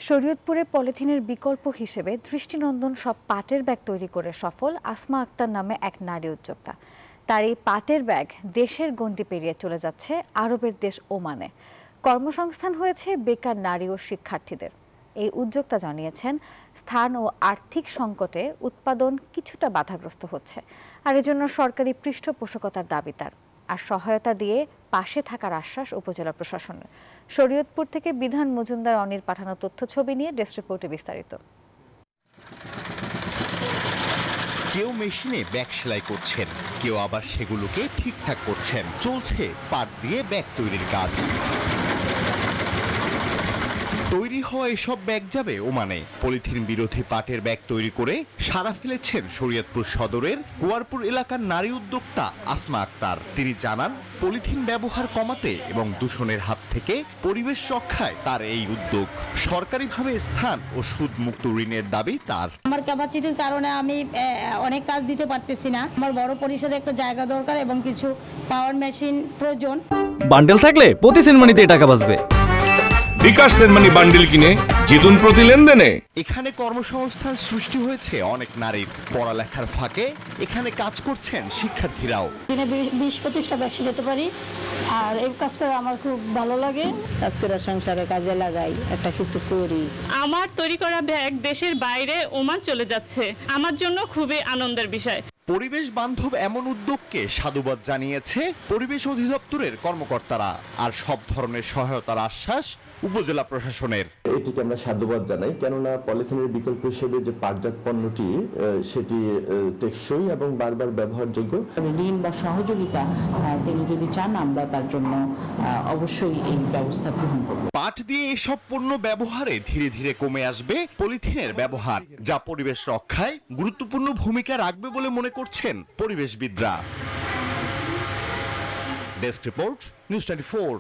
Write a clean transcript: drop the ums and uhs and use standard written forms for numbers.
শরীয়তপুরে পলিথিনের বিকল্প হিসেবে দৃষ্টিনন্দন সব পাটের ব্যাগ তৈরি করে সফল আসমা আক্তার নামে এক নারী উদ্যোক্তা। তার এই পাটের ব্যাগ দেশের গণ্ডি পেরিয়ে চলে যাচ্ছে আরবের দেশ ওমানে। কর্মসংস্থান হয়েছে বেকার নারী ও শিক্ষার্থীদের। এই উদ্যোক্তা জানিয়েছেন, স্থান ও আর্থিক সংকটে উৎপাদন কিছুটা বাধাগ্রস্ত হচ্ছে, আর এজন্য সরকারি পৃষ্ঠপোষকতার দাবি তার, আর সহায়তা দিয়ে পাশে থাকার আশ্বাস উপজেলা প্রশাসনের। শরীয়তপুর থেকে বিধান মজুমদার অনির পাঠানো তথ্য ছবি নিয়ে ডেস্ক রিপোর্টে বিস্তারিত। কেউ মেশিনে ব্যাগ সেলাই করছেন, কেউ আবার সেগুলোকে ঠিকঠাক করছেন। চলছে পাট দিয়ে ব্যাগ তৈরির কাজ। তৈরি হওয়া এসব ব্যাগ যাবে ওমানে। পলিথিন বিরোধী পাটের ব্যাগ তৈরি করে সাড়া ফেলেছেন শরীয়তপুর সদরের কুয়ারপুর এলাকার নারী উদ্যোক্তা আসমা আক্তার। তিনি জানান, পলিথিন ব্যবহার কমাতে এবং দূষণের হাত থেকে পরিবেশ রক্ষায় তার এই উদ্যোগ। সরকারিভাবে স্থান ও সুদমুক্ত ঋণের দাবি তার। আমার ক্যাপাসিটির কারণে আমি অনেক কাজ দিতে পারতেছি না। আমার বড় পরিসরে একটা জায়গা দরকার এবং কিছু পাওয়ার মেশিন প্রয়োজন। বান্ডেল থাকলে প্রতি সেনমানিতে টাকা বাঁচবে। বিকাশ সেনমানি বান্ডিল কিনে জিতুন প্রতি লেনদেনে। এখানে কর্মসংস্থান সৃষ্টি হয়েছে অনেক নারীর। পড়ালেখার ফাঁকে এখানে কাজ করছেন শিক্ষার্থীরাও। দিনে 20-25টা ব্যাগ নিতে পারি, আর এই কাজ করে আমার খুব ভালো লাগে। কাজ করে সংসারে কাজে লাগাই, একটা কিছু করি। আমার তৈরি করা ব্যাগ দেশের বাইরে ওমান চলে যাচ্ছে, আমার জন্য খুবই আনন্দের বিষয়। পরিবেশ বান্ধব এমন উদ্যোগকে সাধুবাদ জানিয়েছে পরিবেশ অধিদপ্তরের কর্মকর্তারা, আর সব ধরনের সহায়তার আশ্বাস উপজেলা প্রশাসনের। এটিকে আমরা সাধুবাদ জানাই, কেননা পলিথিনের বিকল্প হিসেবে যে পাটজাত পণ্যটি সেটি টেকসই এবং বারবার ব্যবহারযোগ্য। ঋণ বা সহযোগিতা তিনি যদি চান, আমরা তার জন্য অবশ্যই এই ব্যবস্থা গ্রহণ করব। পাট দিয়ে এসব পণ্য ব্যবহারে ধীরে ধীরে কমে আসবে পলিথিনের ব্যবহার, যা পরিবেশ রক্ষায় গুরুত্বপূর্ণ ভূমিকা রাখবে বলে মনে করছেন পরিবেশবিদরা। Desk report, news 24।